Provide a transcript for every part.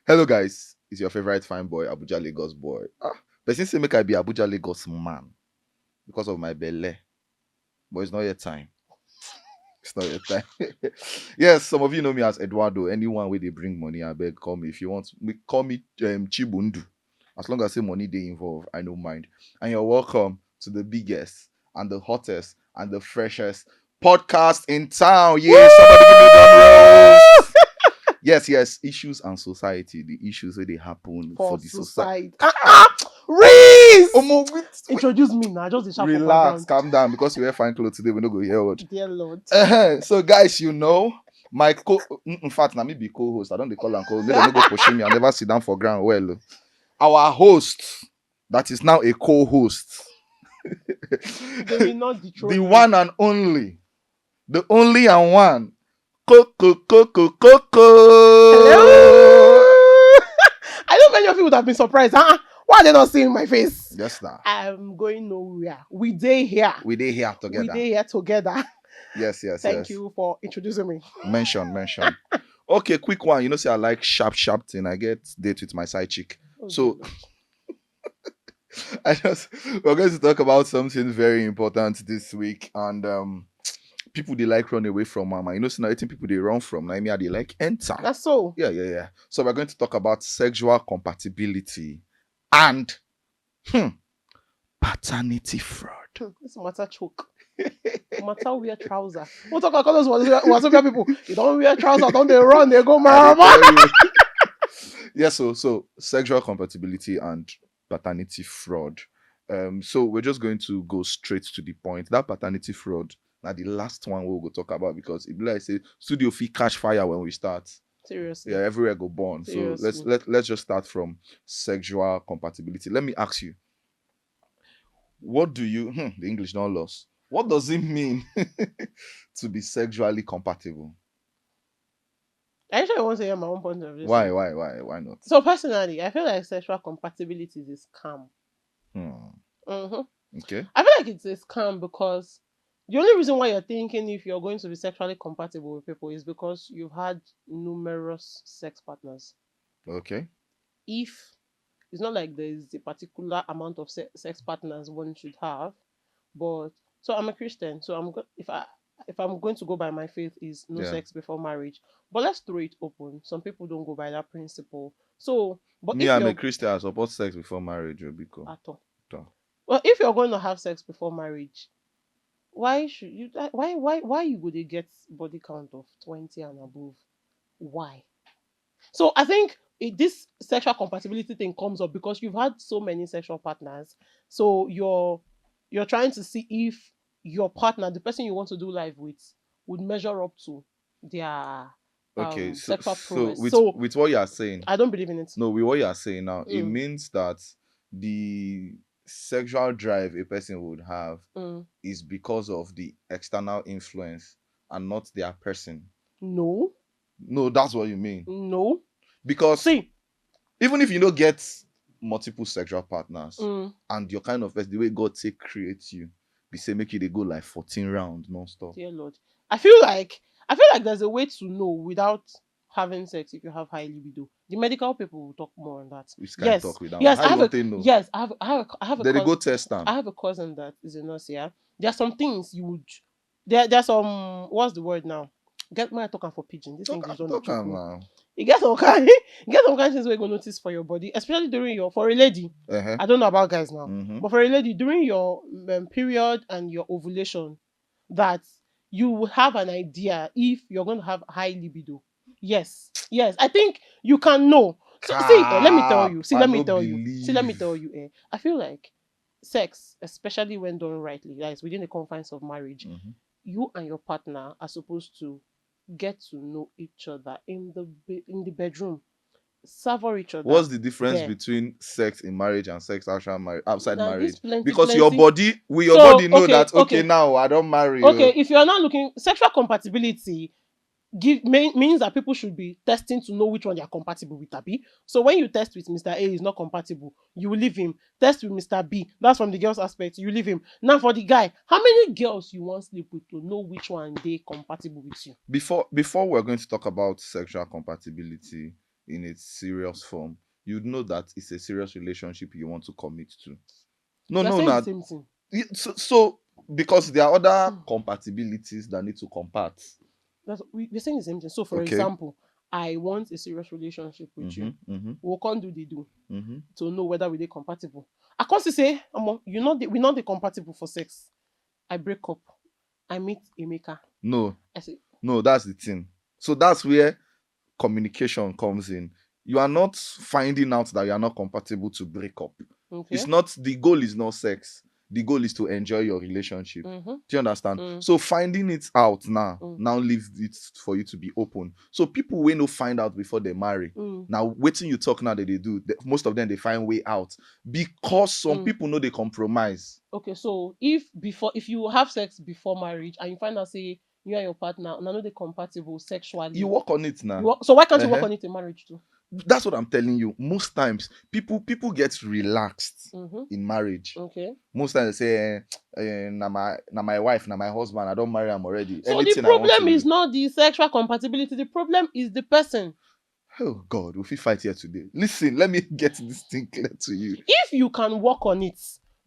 Hello, guys. It's your favorite fine boy, Abuja Lagos boy. Person say make I be Abuja Lagos man because of my belly, but it's not yet time. It's not yet time. Yes, some of you know me as Eduardo. Anyone where they bring money, I beg call me. If you want, call me Chibundu. As long as say money they involve, I don't mind. And you're welcome to the biggest and the hottest and the freshest podcast in town. Yeah, somebody give me drum rolls. Yes, issues and society, the issues where they happen for For the society. society. Reese! Omo, Introduce me now. Just the sharp for relax, background. calm down because we wear fine clothes today. We no go hear what. Dear Lord. So, guys, my in fact, now me be co-host. I don't they call and call. Me they no go pushing me. I never sit down for ground. Well, our host that is now a co-host, They will not dethrone the you. one and only, the only and one, Coco. Hello. I know many of you would have been surprised. Why are they not seeing my face? Yes, now I'm going nowhere. We day here. we dey here We together. day here together. Yes. Thank you for introducing me. Mention. Okay, quick one. You know, say I like sharp thing. I get date with my side chick. Oh, So dear we're going to talk about something very important this week, and people they like run away from mama. You know, so now 18 people they run from. Now me they like enter. Lord. That's so. Yeah. So we're going to talk about sexual compatibility and paternity fraud. This matter choke. Matter wear trouser. We'll talk about those Wazobia people. You don't wear trouser, don't they run, they go I marama. dey tell you. Yeah, so sexual compatibility and paternity fraud. So we're just going to go straight to the point. That paternity fraud, now the last one we'll go talk about because it be like say studio fee catch fire when we start. Seriously. Yeah, everywhere go burn. So let's just start from sexual compatibility. Let me ask you, what do you the English not lost? What does it mean to be sexually compatible? Actually, I want to hear my own point of view. Why not? So personally, I feel like sexual compatibility is a scam. Okay. I feel like it's a scam because the only reason why you're thinking if you're going to be sexually compatible with people is because you've had numerous sex partners. Okay. If it's not like there's a particular amount of sex partners one should have, but so I'm a Christian, so if I'm going to go by my faith is no Yeah. sex before marriage. But let's throw it open. Some people don't go by that principle. So, but Me, if I'm a you're Christian. I support sex before marriage, Obiko. at all, So, well, if you're going to have sex before marriage, why should you? Why you would get body count of 20 and above? Why? So I think this sexual compatibility thing comes up because you've had so many sexual partners. So you're trying to see if your partner, the person you want to do life with, would measure up to their okay. sexual So prowess. So with what you are saying, I don't believe in it. no, with what you are saying now, it Mm, means that the sexual drive a person would have mm. is because of the external influence and not their person. No, No, that's what you mean. no. Because See, even if you don't get multiple sexual partners mm, and your kind of person, the way God say create you, be say make you they go like 14 rounds non-stop. dear Lord, I feel like there's a way to know without having sex if you have high libido. The medical people will talk more on that. Which can Yes, talk with that one. yes, How you want to know? yes, I have a Then they cousin. go test them. I have a cousin that is a nurse. Yeah, there are some things you would. There's some, what's the word now? Get my talking for pigeon. This English don't dey Talk choke am me. now. You get some kind, you get some kind things where you go notice for your body, especially during your for a lady. Uh-huh. I don't know about guys now, Mm-hmm. but for a lady during your period and your ovulation, that you will have an idea if you're going to have high libido. Yes, I think you can know. So see, let me tell you. See, I let me no tell you. See, let me believe. tell you. I feel like sex, especially when done rightly, that is within the confines of marriage, Mhm. you and your partner are supposed to get to know each other in the bedroom, savor each other. What's the difference there. between sex in marriage and sex outside Now this marriage? plenty, Because your plenty. body, will your So body know that okay now I don't marry you. okay. If you're not looking sexual compatibility, means that people should be testing to know which one they are compatible with, Abi. So when you test with Mr. A is not compatible, you will leave him. Test with Mr. B, that's from the girl's aspect, you leave him. Now for the guy, how many girls you want sleep with to know which one they compatible with you? Before we're going to talk about sexual compatibility, in its serious form, you'd know that it's a serious relationship you want to commit to. No, You're no, saying the no. same thing. So because there are other Mm. compatibilities that need to compat. We're saying the same thing. So, for Okay. example, I want a serious relationship with you. Mm-hmm. Mm-hmm. We can't do the do Mm-hmm. to know whether we're compatible. I can't say, we're not the compatible for sex. I break up. I meet Emeka. No, I say, no, that's the thing. So that's where communication comes in. You are not finding out that you are not compatible to break up. okay. It's not, the goal is not sex. The goal is to enjoy your relationship. Mm-hmm. Do you understand? Mm, So finding it out mm, now leaves it for you to be open. So people will no find out before they marry. mm, Now, waiting you talk now that they do, most of them they find way out because some mm. people know they compromise. Okay, so if you have sex before marriage and you find out say you and your partner and I know they're compatible You sexually, work on it now. so why can't you work Uh-huh. on it in marriage too? That's what I'm telling you. Most times, people get relaxed Mm-hmm. in marriage. Okay. Most times they say, na my wife, na my husband, I don't marry him already. So the Anything I want to problem do. is not the sexual compatibility. The problem is the person. Oh God, we fight here today. Listen, let me get this thing clear to you. If you can work on it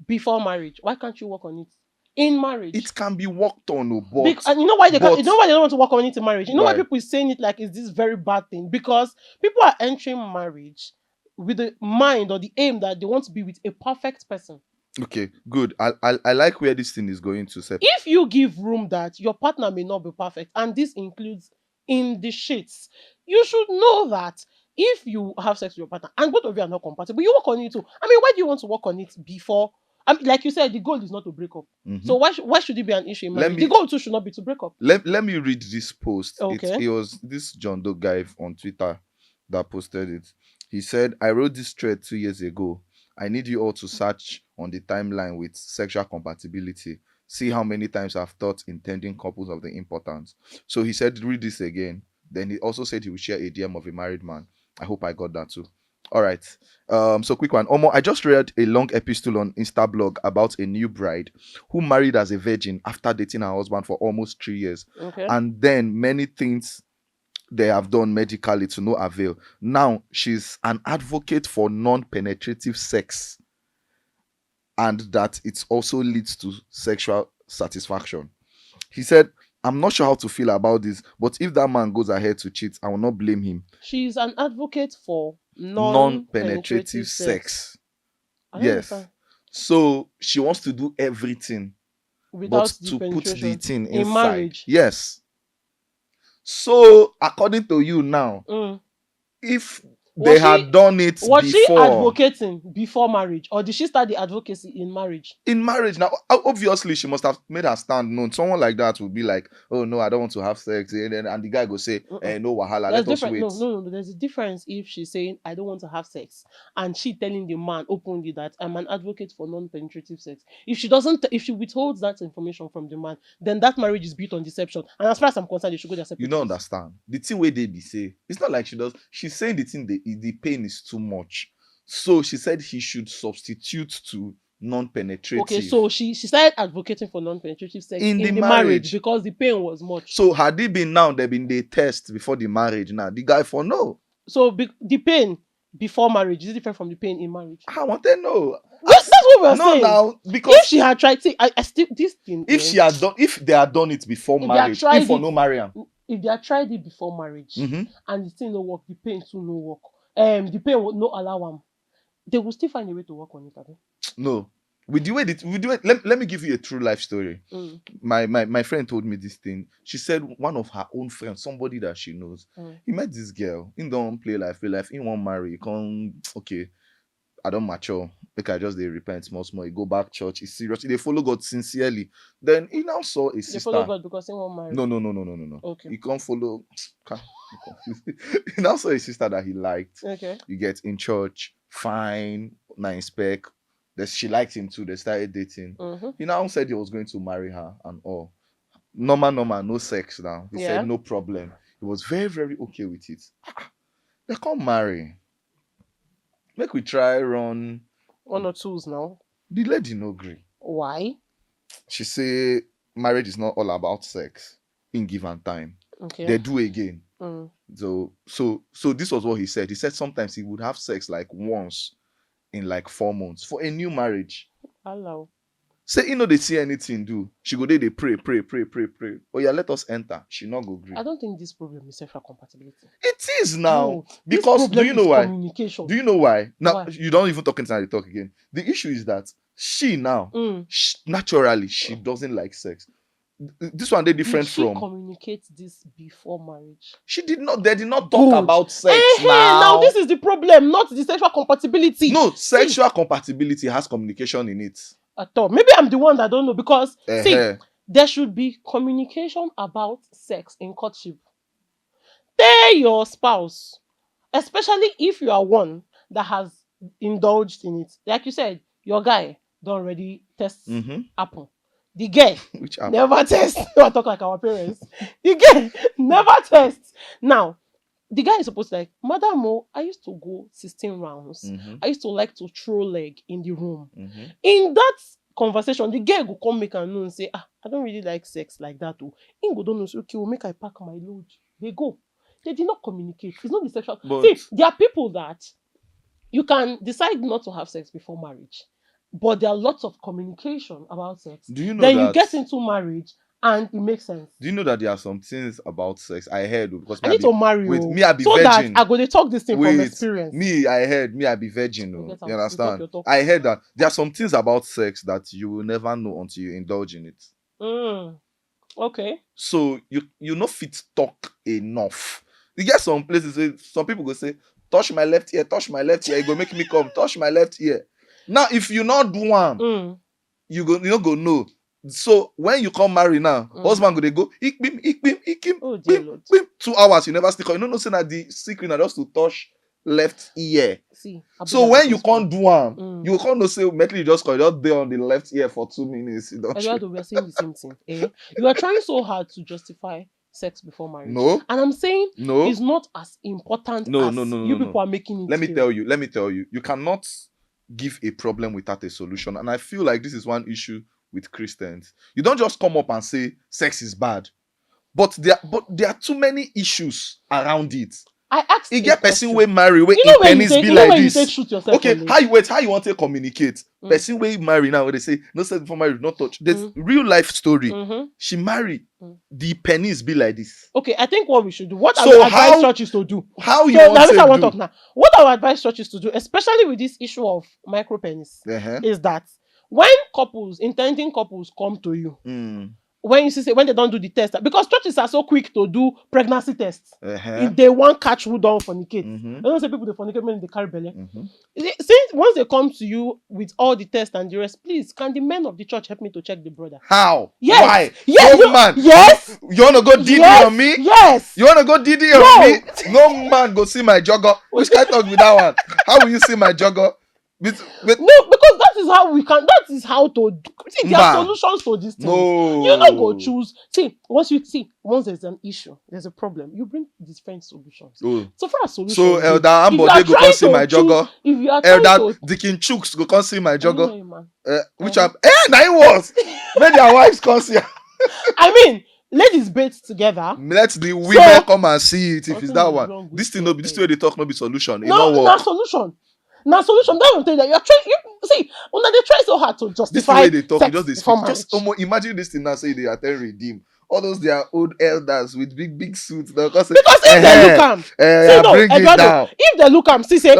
before marriage, why can't you work on it in marriage? It can be worked on, oh, And you know why they can't, you but know why they don't want to work on it in marriage? You know why why? people is saying it like it's this very bad thing? Because people are entering marriage with the mind or the aim that they want to be with a perfect person. Okay, good. I like where this thing is going to, Sep. If you give room that your partner may not be perfect, and this includes in the sheets, you should know that if you have sex with your partner and both of you are not compatible, you work on it too. I mean, why do you want to work on it before? I mean, like you said, the goal is not to break up. Mhm. So why should it be an issue in Let marriage? The me goal too should not be to break up. let me read this post. Okay. It was this John Doe guy on Twitter that posted it. He said, I wrote this thread 2 years ago. I need you all to search on the timeline with sexual compatibility. See how many times I've taught intending couples of the importance. So he said, read this again. Then he also said he will share a DM of a married man. I hope I got that too. All right. So quick one. Omo, I just read a long epistle on Instablog about a new bride who married as a virgin after dating her husband for almost 3 years. Okay. And then many things they have done medically to no avail. Now she's an advocate for non-penetrative sex and that it also leads to sexual satisfaction. He said, I'm not sure how to feel about this, but if that man goes ahead to cheat, I will not blame him. She's an advocate for Non-penetrative non-penetrative sex. sex. I don't Yes. understand. So she wants to do everything, but Without the to put the penetration thing in inside. marriage. Yes. So according to you now, Mm. if they Was she had done it was she before advocating before marriage, or did she start the advocacy in marriage? in marriage now, obviously she must have made her stand known. Someone like that would be like, oh no, I don't want to have sex, and the guy go say, Mm-mm. no wahala, There's let us different. wait. No, no, no. There's a difference if she's saying I don't want to have sex, and she telling the man openly that I'm an advocate for non-penetrative sex. If she doesn't, if she withholds that information from the man, then that marriage is built on deception. And as far as I'm concerned, they should go their You separate don't ways. understand the thing where they be say, it's not like she does, she's saying the thing, the pain is too much, so she said he should substitute to Okay, non-penetrative so she started advocating for non-penetrative sex in the in the marriage marriage. because the pain was much. So had it been now, there been the test before the marriage, now the guy for no. So the pain before marriage is different from the pain in marriage. I want to know. Well, that's what we're No, saying. now If because she had tried, see, I still this thing. if she had done, if they had done it before If they had marriage, if tried for it, no marry am. if they had tried it before marriage, Mm-hmm. and the thing no work, the pain too no work. The pain would no allow them. They will still find a way to work on it. Abi? No, we do it. Let me give you a true life story. Mm, My friend told me this thing. She said one of her own friends, somebody that she knows, mm. he met this girl. He don't play life, play life. He won't marry. He can't. Okay, I don't mature. Like I just they repent small small. He go back church. He's serious. They follow God sincerely. Then he now saw a They follow sister. God because they won't marry. No. Okay. He can't follow. Can't, I'm confused. He now saw a sister that he liked. Okay. You get in church, fine, nice spec. She liked him too. They started dating. Mm-hmm. He now said he was going to marry her and all. Normal, no sex now. He said Yeah. no problem. He was very, very okay with it. They can't marry. Make we try run. 1 or 2s now. The lady no agree. Why? She say marriage is not all about sex in given time. Okay. They do again. Mm. So this was what he said. He said sometimes he would have sex like once in like 4 months for a new marriage. Hello. Say, they see anything do. She go there, they pray, pray, pray, pray, pray. Oh yeah, let us enter. She not go agree. I don't think this problem is sexual compatibility. It is now. No, this Because do problem you know is why? communication. Do you know why? Now Why? you don't even talk inside the talk again. The issue is that she now, Mm. naturally, she doesn't like sex. This one they Did different she from. communicate this before marriage? She did not. They did not talk Good. about sex Now now. this is the problem, not the sexual compatibility. No, See, sexual compatibility has communication in it. at all. Maybe I'm the one that don't know because see, Eh-heh. there should be communication about sex in courtship. Tell your spouse, especially if you are one that has indulged in it. Like you said, your guy don't already test apple. The girl Which app? never test. I talk like our parents. The girl never test. Now, the guy is supposed to like, Madam O, I used to go 16 rounds. I used to like to throw leg in the room. In that conversation, the girl will come make a known and say, I don't really like sex like that. In go don't know, say, okay, we'll make I pack my load. They go. They did not communicate. It's not the sexual. But See, there are people that you can decide not to have sex before marriage, but there are lots of communication about sex. do you know Then that? you get into marriage and it makes sense. Do you know that there are some things about sex I heard because I need to marry with you me I be so virgin. that I go to talk this thing from Wait, experience. me I heard me I be virgin. Oh, Forget you how- understand? you talk. I heard that there are some things about sex that you will never know until you indulge in it. Okay. So you not fit talk enough. You get some places where some people go say, touch my left ear, it go make me come, touch my left ear. Now, if you not do one, you not go know. So when you come marry now, husband go they go, ikim, Oh dear bim, Lord. bim. 2 hours, you never stick on. You know, say that the secret na just to touch left ear. See. So when you can't do one, you can't know say mentally you just there on the left ear for 2 minutes. You don't. Eduardo, we are saying the same thing. You are trying so hard to justify sex before marriage. No. And I'm saying No. it's not as important No, as you people are making it. Let me tell you, you cannot give a problem without a solution. And I feel like this is one issue with Christians. You don't just come up and say sex is bad. But there are too many issues around it. I asked you get person wey marry wey you know im when you penis say, be you know like when you this. say shoot yourself Okay, on how you want to communicate? Person wey marry now, where they say no sex before marriage, not touch. There's real life story. She marry, the penis be like this. Okay, I think what we should do, what I So would advise churches to do. How you So want now this to I want do? to talk now. What I would advise churches to do, especially with this issue of micro penis, is that when intending couples come to you, when you see when they don't do the test, because churches are so quick to do pregnancy tests, if they want catch who don't fornicate, they don't say people they fornicate when they carry belly. Since once they come to you with all the tests and the rest, please can the men of the church help me to check the brother? How? Yes. Why? Yes. No man. Yes. You wanna go DD on me? Yes. You wanna go DD on me? No man go see my jogger. Which kind of talk with that one? How will you see my jogger? No, because that is how we can. That is how to see. There are solutions to these things. No. You don't go choose. Once there's an issue, there's a problem. You bring different solutions. So far, solutions. So Elder Ambode go come see my jogger. If you are Elder Dickin Chooks go come see my jogger. Which now it was. Let their wives come see. I mean, ladies bait together. Let the women come and see it if it's that one. This thing no be this way they talk no be solution. No, not solution. Now solution. That will tell you that you're trying. See, when they try so hard to justify this way they talk, sex just they before speak. Just imagine this thing now. Say they attend redeem. All those their old elders with big suits. Because if they look am, say no, bring it down. If they look am, say say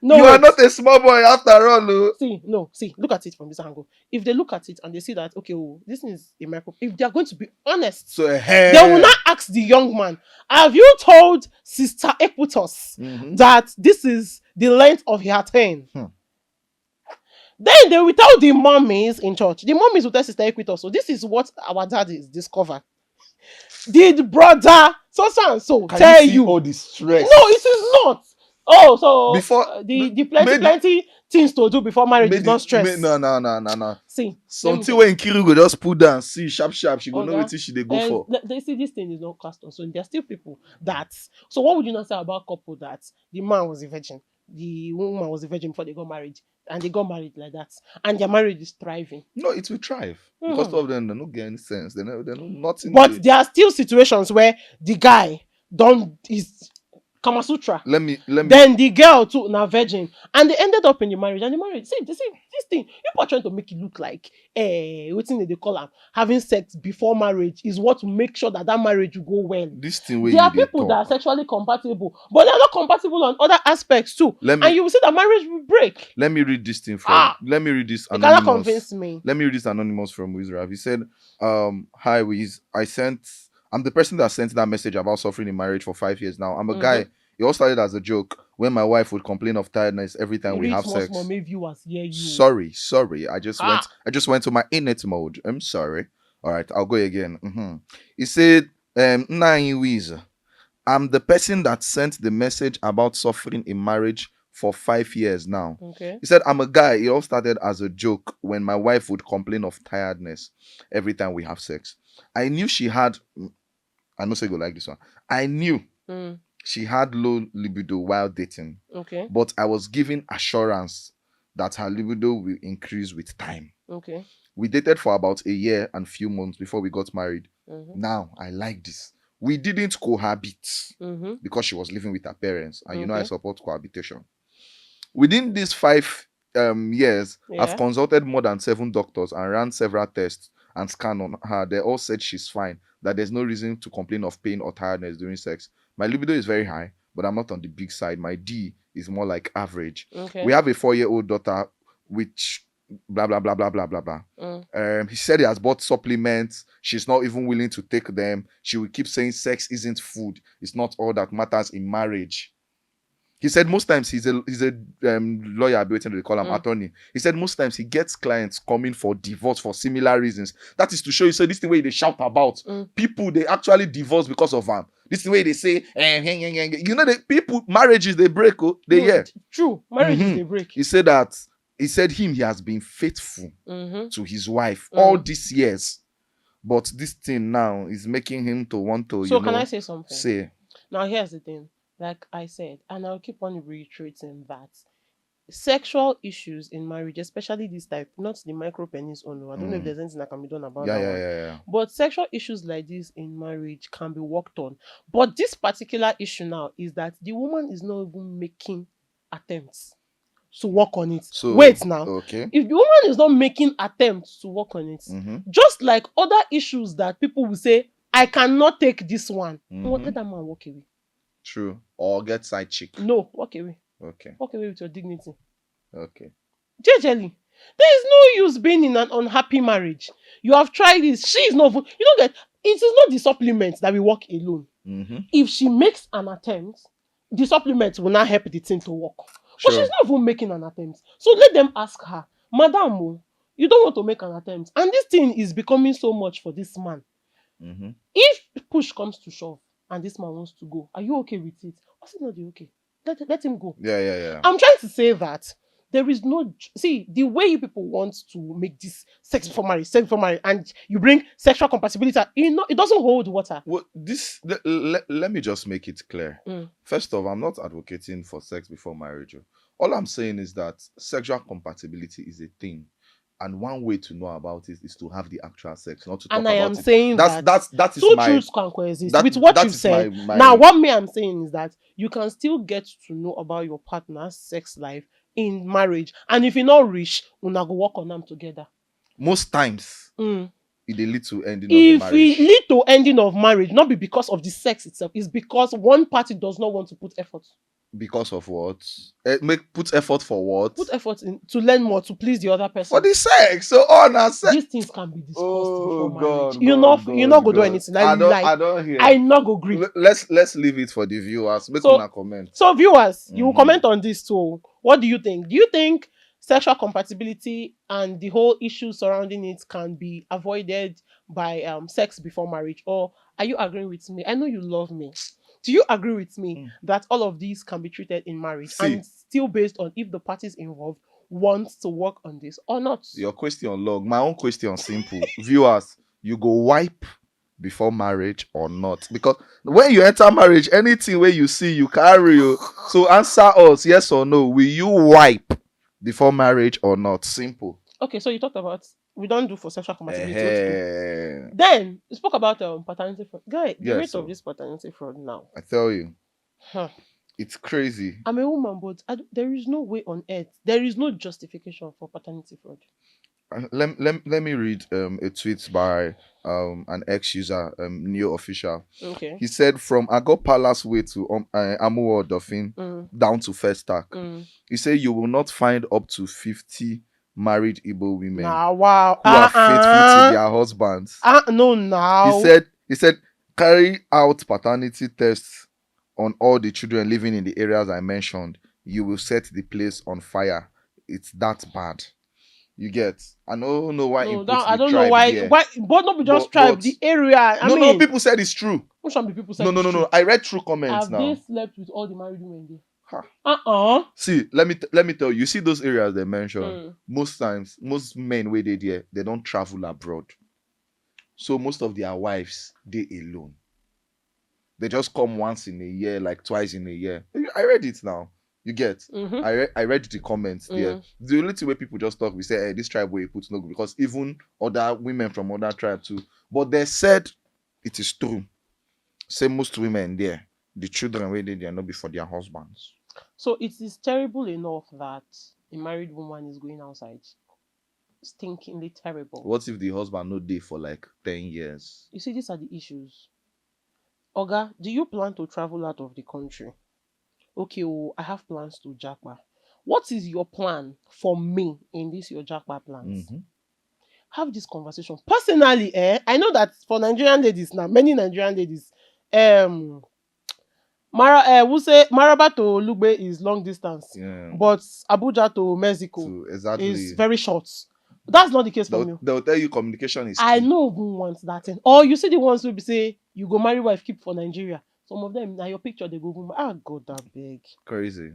no, you are not a small boy after all. Look at it from this angle. If they look at it and they see that okay, this is a micro. If they are going to be honest, so they will not ask the young man, have you told Sister Equitos that this is the length of her turn? Then they will tell the mummies in church. The mummies will tell Sister Equitos. So this is what our daddies discovered. Did brother so and so can tell you all the stress? No, it is not. Oh, so before the plenty things to do before marriage is not stress. No. See, something when Kiru go just put down, see sharp. She go know what she they go for. They see this thing is not cast on. So there are still people that. So what would you not say about couple that the man was a virgin, the woman was a virgin before they got married, and they got married like that, and their marriage is thriving? No, it will thrive because of them they don't get any sense. They know nothing. But there are still situations where the guy Don't is Kama Sutra. let me Then the girl too, now virgin, and they ended up in the marriage. And the marriage, see this thing. People are trying to make it look like, what thing they call them, having sex before marriage is what to make sure that that marriage will go well. this thing where There you are they people that are talk. sexually compatible, but they are not compatible on other aspects too, Let and me you will see that marriage will break. let me read this thing from Ah, let me read this you cannot anonymous. convince me. Let me read this anonymous from Wizrav. He said, hi Wiz, I'm the person that sent that message about suffering in marriage for 5 years now. I'm a Mm-hmm. guy. It all started as a joke when my wife would complain of tiredness every time we Read have small, sex. maybe viewers hear you. Sorry. Ah, I just went to my innate mode. I'm sorry. All right, I'll go again. He said, Nah, Wiz. I'm the person that sent the message about suffering in marriage for 5 years now. okay. He said, I'm a guy. It all started as a joke when my wife would complain of tiredness every time we have sex. I knew she had, I know say you go like this one. I knew Mm, she had low libido while dating, okay. but I was given assurance that her libido will increase with time. Okay. We dated for about a year and few months before we got married. Mm-hmm. Now, I like this. We didn't cohabit Mm-hmm. because she was living with her parents, and you know I Okay. support cohabitation. Within these 5 years, I've Yeah. consulted more than 7 doctors and ran several tests and scans on her. They all said she's fine, that there's no reason to complain of pain or tiredness during sex. My libido is very high, but I'm not on the big side. My D is more like average. We Okay. have a 4-year-old daughter, which blah blah blah blah blah blah blah. Mm. He said he has bought supplements. She's not even willing to take them. She will keep saying sex isn't food. It's not all that matters in marriage. He said most times he's a lawyer, I'll be waiting to call him Mm. attorney. He said most times he gets clients coming for divorce for similar reasons. That is to show you, so this the way they shout about Mm. people, they actually divorce because of this is the way they say, you know, the people marriages they break, oh, they No, yeah. true. Marriages they break. He said that he has been faithful Mm-hmm. to his wife all Mm. these years, but this thing now is making him to want to, So can I say something? say Now here's the thing. Like I said, and I'll keep on reiterating that sexual issues in marriage, especially this type, not the micro penis one. I don't know if mm, there's anything that can be done about yeah, that yeah, one. yeah, yeah. But sexual issues like this in marriage can be worked on. But this particular issue now is that the woman is not even making attempts to work on it. So Wait now. okay. If the woman is not making attempts to work on it, Mm-hmm. just like other issues that people will say, I cannot take this one. Well, Mm-hmm. let that man walk away. True. Or get side chick. No, walk away. Okay. Walk away with your dignity. Okay. Jejely. There is no use being in an unhappy marriage. You have tried this. She is not. You don't get. It is not the supplement that will work alone. Mm-hmm. If she makes an attempt, the supplement will not help the thing to work. But Sure. she's not even making an attempt. So let them ask her, Madam, you don't want to make an attempt. And this thing is becoming so much for this man. Mm-hmm. If push comes to shove and this man wants to go, are you okay with it? Or is it not okay? Let him go. Yeah, yeah, yeah. I'm trying to say that there is no see the way you people want to make this sex before marriage, and you bring sexual compatibility. It doesn't hold water. Well, let me just make it clear. Mm. First off, I'm not advocating for sex before marriage. All I'm saying is that sexual compatibility is a thing. And one way to know about it is to have the actual sex, not to And talk I am about it. saying that That is two my truths can coexist with what that you've is my said. Now, my what me I'm saying is that you can still get to know about your partner's sex life in marriage, and if you not rich, una go work on them together. most times Mm. it dey lead to ending of the If it marriage. lead to ending of marriage, not be because of the sex itself, it's because one party does not want to put effort. Because of what? Put effort for what? Put effort in to learn more to please the other For person. the sex. So on and sex. These things can be discussed Oh before marriage. God, You not go do anything. I don't I hear. not go agree. Let's leave it for the viewers. Make So una comment. so viewers, you will Mhm. comment on this too. What do you think? Do you think sexual compatibility and the whole issue surrounding it can be avoided by sex before marriage, or are you agreeing with me? I know you love me. Do you agree with me Mm. that all of these can be treated in marriage See, and still based on if the parties involved want to work on this or not? your question long. My own question simple. Viewers, you go wipe before marriage or not? Because when you enter marriage, anything where you see, you carry you. So answer us, yes or no. Will you wipe before marriage or not? Simple. Okay, so you talked about We don't do for sexual compatibility. What to do? Eh, Then you spoke about paternity fraud. Guy, the yeah, rate of so this paternity fraud now. I tell you, Huh. it's crazy. I'm a woman, but there is no way on earth. There is no justification for paternity fraud. Let me read a tweet by an ex-user, Neo Official. Okay. He said from Agor Palace way to Amuwo Dolphin Mm, down to First Stack. mm. He said you will not find up to 50 married Igbo women Now, wow. who are faithful to their husbands. No, He now. said carry out paternity tests on all the children living in the areas I mentioned. You will set the place on fire. It's that bad. You get. I don't know why No, input that, I the don't know tribe why. there, Why? But not be just tribe. but The area. I no, mean, people said it's true. which one be people No, said no, it's no, true? no. I read true comments Have they now. slept with all the married women there? Ha. Uh-uh. See, let me tell you. You see those areas they mentioned. Mm. Most times, most men where they there, they don't travel abroad. So most of their wives they alone. They just come once in a year, like twice in a year. I read it now. You get. Mm-hmm. I read the comments there. Mm. The only thing where people just talk, we say, hey, this tribe where you put no go, because even other women from other tribe too. But they said it is true. Say most women there, the children where they are not before their husbands. So it is terrible enough that a married woman is going outside. Stinkingly terrible. What if the husband no day for like 10 years? You see, these are the issues. Oga, do you plan to travel out of the country? Okay, oh, I have plans to Jackpa. What is your plan for me in this your Jackpa plans? Mm-hmm. Have this conversation. Personally, I know that for Nigerian ladies now, many Nigerian ladies, um, we say Maraba to Lugbe is long distance, Yeah. but Abuja to Mexico So is exactly. very short. That's not the case for me. They'll tell you communication is I key. know who wants that thing. Or you see the ones who be say you go marry wife keep for Nigeria. Some of them now your picture they go God that big. Crazy.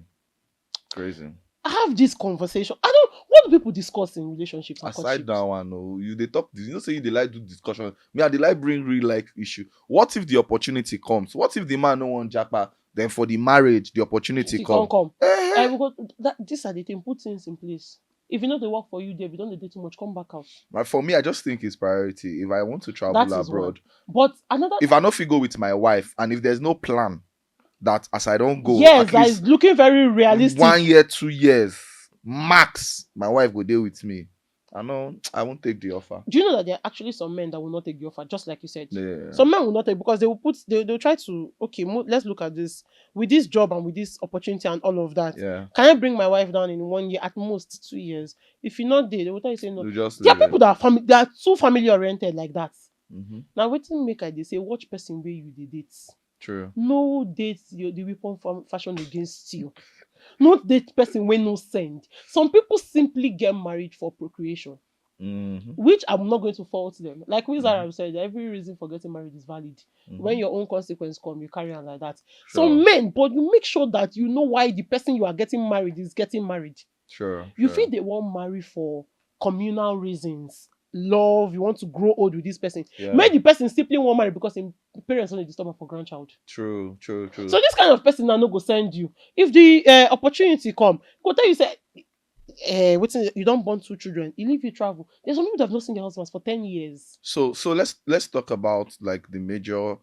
Crazy. Have this conversation. I don't. What do people discuss in relationships and Aside courtships? that one, oh, you they talk. You know, say you they like do discussion. Me, I they like bring real life issue. What if the opportunity comes? What if the man no want japa? Then for the marriage, the opportunity She can't come. come. Eh. Because these are the thing. Put things in place. If you know they work for you there, if you don't do too much, come back out. But for me, I just think it's priority. If I want to travel That is one. abroad, But another if I not fit go with my wife, and if there's no plan that as I don't go, yes, at that is least looking very realistic. 1 year, 2 years max, my wife will deal with me. I know I won't take the offer. Do you know that there are actually some men that will not take the offer, just like you said? Yeah. Some men will not take because they'll try to okay, let's look at this with this job and with this opportunity and all of that. Yeah. Can I bring my wife down in 1 year, at most 2 years? If you're not there, they will tell you say no. You just There are leave people it. that are they are too family oriented like that. Mm-hmm. Now waiting make I they say watch person where you date. True. No date the weapon fashion against you. Not date person when no send. Some people simply get married for procreation. Mm-hmm. Which I'm not going to fault them. Like Wizard Mm-hmm. said, every reason for getting married is valid. Mm-hmm. When your own consequence come, you carry on like that. So Sure. men, but you make sure that you know why the person you are getting married is getting married. Sure. You feel they won't marry for communal reasons. Love, you want to grow old with this person. Yeah. Maybe the person simply won't marry because his parents only disturb for grandchild. True. So this kind of person now no go send you. If the opportunity come, go tell you say you don't born 2 children, you leave you travel. There's some people that have not seen their husbands for 10 years. so let's talk about like the major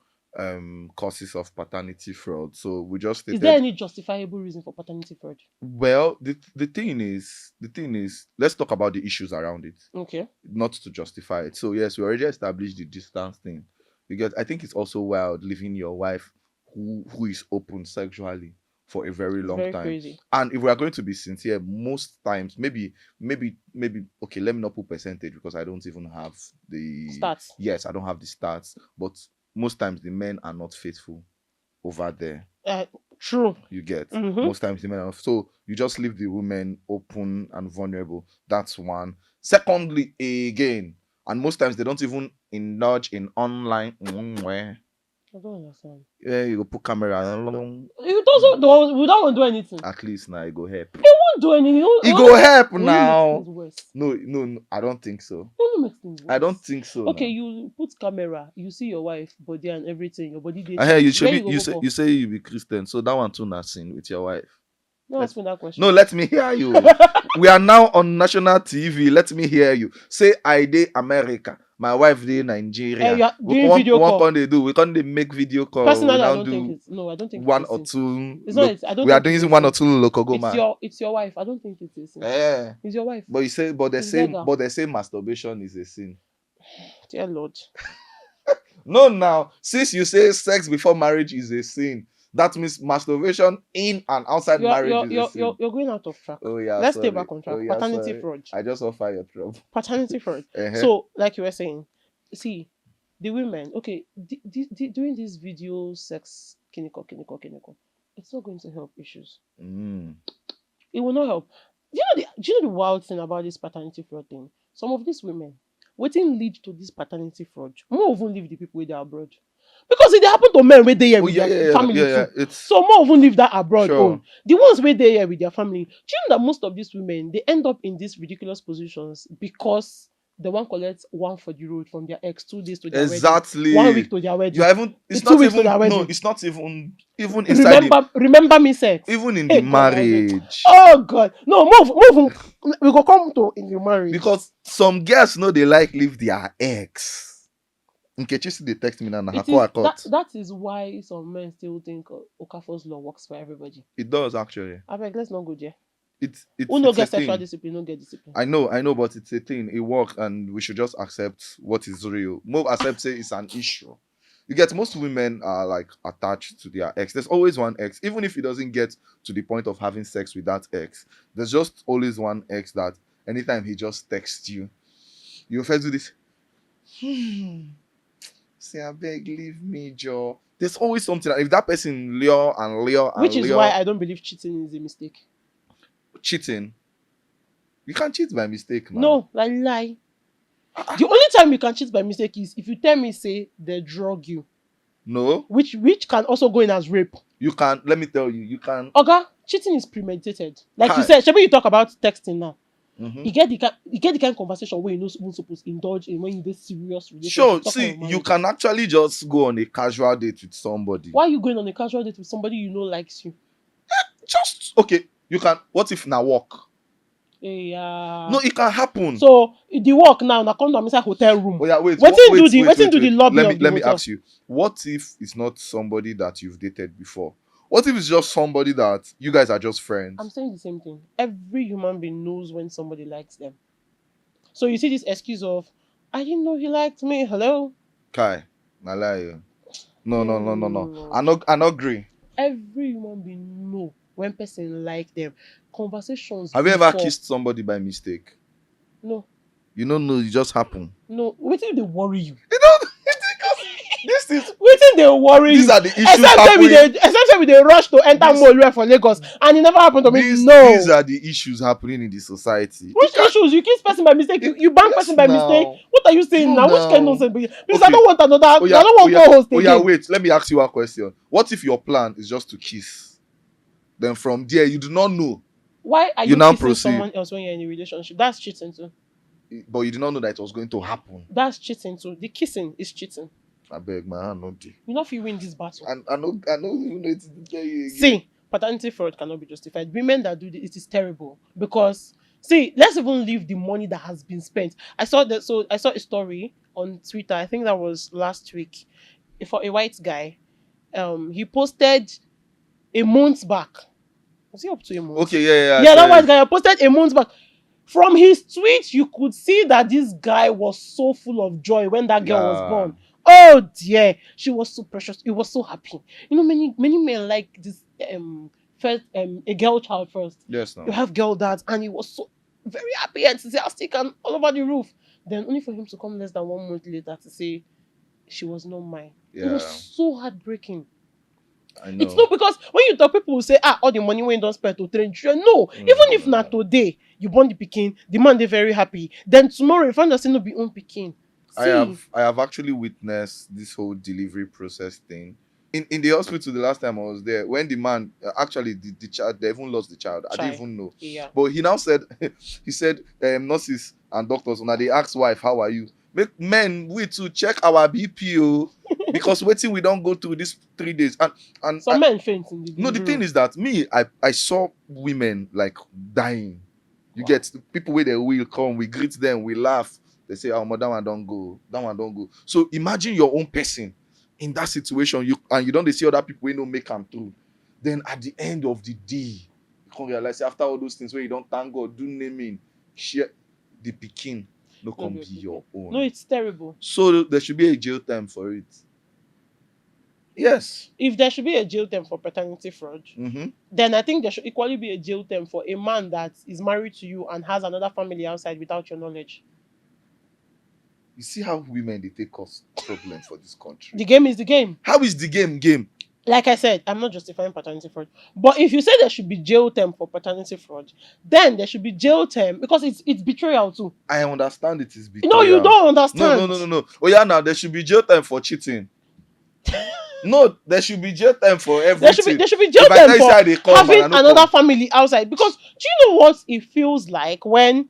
causes of paternity fraud. So we just stated, Is there any justifiable reason for paternity fraud? well, the thing is let's talk about the issues around it, Okay. not to justify it. So yes, we already established the distance thing. Because I think it's also wild leaving your wife who is open sexually for a very It's long very time. crazy. And if we are going to be sincere, most times, maybe, okay, let me not put percentage because I don't even have the Stats. Yes, I don't have the stats, but most times the men are not faithful over there. True. You get. Mhm. Most times the men are, so you just leave the women open and vulnerable. That's one. Secondly, again, and most times they don't even indulge in online. I don't understand. Yeah, you go put camera. You don't do we don't do anything. At least now it go help. It won't do anything. It go help It only makes now. things worse. No, I don't think so. It only makes things worse. I don't think so. Okay, now. you put camera, you see your wife, body and everything, your body I hear you. Where You go say for? you say you be Christian, so that one too not sin with your wife. Don't Let, ask me that no, question. let me hear you. We are now on national TV. Let me hear you. Say I dey America. My wife dey You Nigeria. are doing video What call. can they do? We can't they make video call. We Personally, I now don't think do it's no. I don't think it's one a or sin. two. It's not. Look, I don't we are think doing it's a one or sin. two local go man. It's your wife. I don't think it's a sin. Eh. It's your wife. But you say, It's legal. but they say masturbation is a sin. Dear Lord. No, now, since you say sex before marriage is a sin, that means masturbation in and outside marriage is a sin. You're going out of track. Oh yeah, Let's stay sorry. back on Oh track. yeah, Paternity sorry. fraud. I just offer your trouble. Paternity fraud. Uh-huh. So, like you were saying, see, the women, okay, doing this video sex kiniko, it's not going to help issues. Mm. It will not help. Do you know the wild thing about this paternity fraud thing? Some of these women, waiting lead to this paternity fraud. More often leave the people with their abroad. Because it dey happen to men where they here Oh with yeah, their yeah, yeah, family yeah, yeah. too. It's So more often leave that abroad sure. own. The ones where they here with their family. Do you know that most of these women they end up in these ridiculous positions because the one collects one for the road from their ex 2 days to their wedding, 1 week Exactly. to their You wedding, are even it's not 2 weeks to even their no, wedding. it's not even inside the Remember me sex. even in the Hey God, I beg. marriage. Oh God, no, move. We go come to in the marriage. Because some girls know they like leave their ex. Nkechi see they text me now, na her It call is I cut. that is why some men still think Okafor's law works for everybody. It does actually. I beg, let's not go there. It's Who it's no it's a get sexual thing. discipline, no get discipline. I know, but it's a thing. It works, and we should just accept what is real. More accept say it's an issue. You get most women are like attached to their ex. There's always one ex, even if it doesn't get to the point of having sex with that ex. There's just always one ex that anytime he just texts you, you first do this. Say, I beg, leave me, Joe. There's always something. If that person Which is why I don't believe cheating is a mistake. cheating, you can't cheat by mistake now. No, like lie. The only time you can cheat by mistake is if you tell me say they drug you, No, which can also go in as rape. you can. Let me tell you, you can. Oga, cheating is premeditated. Like you Hi. said, Shebi, you talk about texting now. Mhm. You get the kind of conversation where you know someone supposed to indulge in when you this serious Sure, relationship. Talking see, about you marriage. can actually just go on a casual date with somebody. Why are you going on a casual date with somebody you know likes you? Just okay. You can. What if na walk? Yeah. No, it can happen. So the work now come to inside hotel room. Oh yeah, wait. Wetin Wait, do the wait, wetin wait, do the wait. lobby of the Let me hotel? ask you. What if it's not somebody that you've dated before? What if it's just somebody that you guys are just I'm friends? saying the same thing. Every human being knows when somebody likes them. So you see this excuse of I didn't know he liked me. Hello. Kai, I lie you. No, no, no, no, no. Lord. I not agree. Every human being know when person like them. Conversations Have you ever before. kissed somebody by mistake? No, You don't know, it just happened. no. Wetin dey worry you? You don't this is Wetin dey worry these you? are the issues Except say happening. we dey rush to enter This- Moluwe for Lagos and it never happened to me. No. These are the issues happening in the society. You Which can't issues? You kiss person by mistake, you bang yes person by mistake. now. What are you saying No now? Which kind now. of nonsense? Please, I Okay. don't want another. I don't want co-host Oh yeah, again. wait. Let me ask you a question. What if your plan is just to kiss? Then from there you do not know, Why are you you now kissing proceed, someone else when you're in a relationship? That's cheating too. but you did not know that it was going to happen. That's cheating too. The kissing is cheating. I beg my hand, not You know if you win this battle. I know even know it to tell you again. See, paternity fraud cannot be justified. Women that do this, it is terrible because see, let's even leave the money that has been spent. I saw a story on Twitter. I think that was last week for a white guy. He posted a month back. Was he up to a month? Okay, yeah, Yeah, that white guy posted a month back. From his tweet, you could see that this guy was so full of joy when that girl was born. Oh dear, she was so precious. He was so happy. You know, many men like this first a girl child first. Yes, You no. have girl dads, and he was so very happy, enthusiastic, and all over the roof. Then only for him to come less than 1 month later to say she was not mine. It was Yeah, so heartbreaking. I know. It's not because when you talk, people will say, all the money when you don't spend to train children. No, even if not today, you born the pikin, the man they very happy. Then tomorrow, you find out say no be own pikin. See, I have actually witnessed this whole delivery process thing. In the hospital the last time I was there, when the man actually the child, they even lost the child. I didn't Chai. even know. Yeah. But he now said he said nurses and doctors, when they ask wife, how are you? Make men we to check our BPO because waiting we don't go through these 3 days. And Some men faint in the no, the delivery thing room. is that me, I saw women like dying. You Wow. get people where they will come, we greet them, we laugh. They say, "Oh, that one don't go, that one don't go." So imagine your own person in that situation, you don't see other people who don't make them through. Then at the end of the day, you can realize after all those things where you don't thank God, do naming, share the picking, no No, can be your no, own. it's terrible. So there should be a jail time for it. Yes. If there should be a jail term for paternity fraud, Mm-hmm. then I think there should equally be a jail term for a man that is married to you and has another family outside without your knowledge. You see how women they take us problem for this country. The game is the game. How is the game? Like I said, I'm not justifying paternity fraud. But if you say there should be jail term for paternity fraud, then there should be jail term because it's betrayal too. I understand it is You know, you betrayal. don't No, no, understand. no, no, no. Oh yeah, now there should be jail time for cheating. No, there should be jail time for everything. There should be jail If I term tell you for say they come and having I no another come, family outside. Because do you know what it feels like when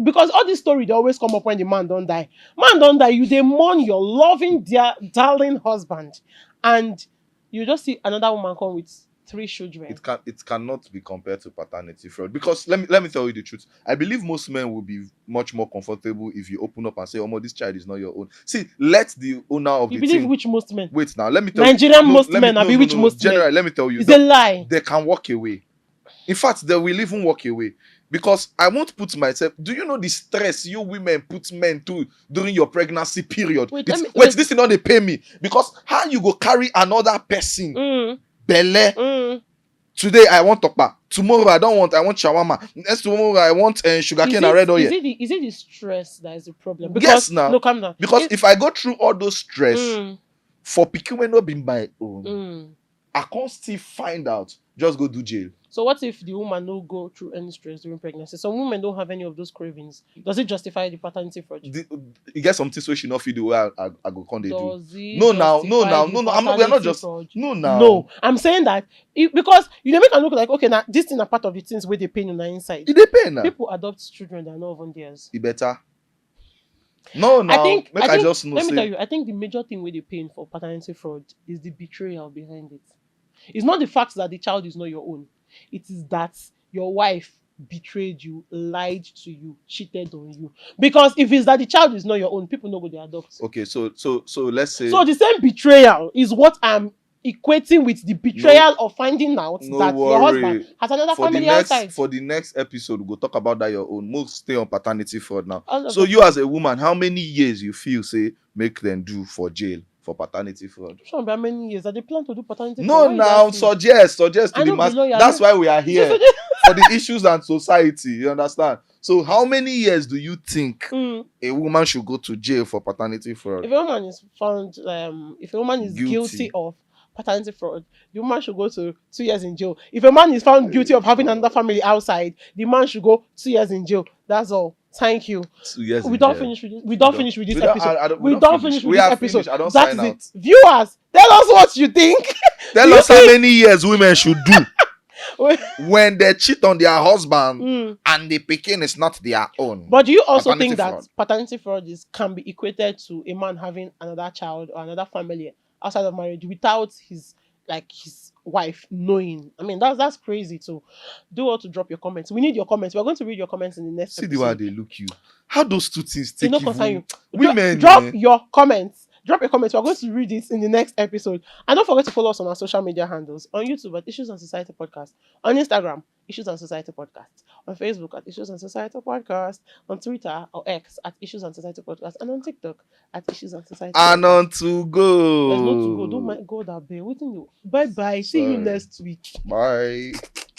because all this story they always come up when the man don't die. Man don't die, you they mourn your loving dear darling husband, and you just see another woman come with 3 children. it cannot be compared to paternity fraud. Because let me tell you the truth. I believe most men will be much more comfortable if you open up and say, "Oh, this child is not your own." See, let the owner of You the believe thing. which most men? Wait now, let me tell you. Nigerian No, most let me men, I no be no which no. most men? Generally, let me tell you. It's a lie. They can walk away. In fact, they will even walk away. Because I won't put myself. Do you know the stress you women put men through during your pregnancy period? Wait, It's, let me wait, wait. this is not they pay me. Because how you go carry another person? Mm, Belle. mm. Today I want tokpa. Tomorrow I don't want. I want shawarma. Next tomorrow I want Is sugarcane and it red oil. is it the stress that is the problem? Yes, Because now. no, calm down. Because if I go through all those stress Mm, for picking may not be my own, mm. I can't still find out. Just go do jail. So what if the woman no go through any stress during pregnancy? Some women don't have any of those cravings. Does it justify the paternity fraud? You get some things where she not feel the way I go come they do. Does it No now, no justify now, the no no. I'm not. We are not paternity just fraud? no now. No, I'm saying that because you never can look like okay now this thing are part of the things where they pain on the inside. It depend now. People adopt children that are not even theirs. It better. No now. I Make I think just know let me tell say you, I think the major thing where they pain for paternity fraud is the betrayal behind it. It's not the fact that the child is not your own. It is that your wife betrayed you, lied to you, cheated on you. Because if it's that the child is not your own, people know what they adopt. okay. So let's say So the same betrayal is what I'm equating with the no betrayal of finding out no that your husband worry. has another family outside. For the next episode, we'll talk about that your own. We'll stay on paternity fraud now. All of So us you as a woman, how many years you feel say make them do for jail for paternity fraud? Sure, how many years that they plan to do paternity fraud? No, Why you dey now ask me? suggest to I the know be mass. lawyer. That's why we are here Just- for the issues and society. You understand? So, how many years do you think Mm. a woman should go to jail for paternity fraud? If a woman is found, if a woman is guilty Guilty. of paternity fraud, the woman should go to 2 years in jail. If a man is found guilty of having another family outside, the man should go 2 years in jail. That's all. Thank you. 2 years We in don't jail. finish with this. We don't finish with this We don't. episode. We We don't don't finish. finish with We this are episode. finished. I don't That sign is out. it. Viewers, tell us what you think. Tell Do you us how many years women should do think- when they cheat on their husband Mm. and the picking is not their own. But do you also Paternity think that fraud. paternity fraud can be equated to a man having another child or another family outside of marriage without his wife knowing? I mean, that's crazy too. Do all to drop your comments. We need your comments. We're going to read your comments in the next See the way episode. they look you. How those two things It take no concern you. women? Drop your comments. Drop your comments. We're going to read it in the next episode. And don't forget to follow us on our social media handles. On YouTube at Issues and Society Podcast. On Instagram, Issues and Society Podcast. On Facebook at Issues and Society Podcast. On Twitter or X at Issues and Society Podcast. And on TikTok at Issues and Society And Podcast. on to go. There's no to go. Don't mind God that bear. Waiting you. Bye bye. See you Sorry. next week. Bye.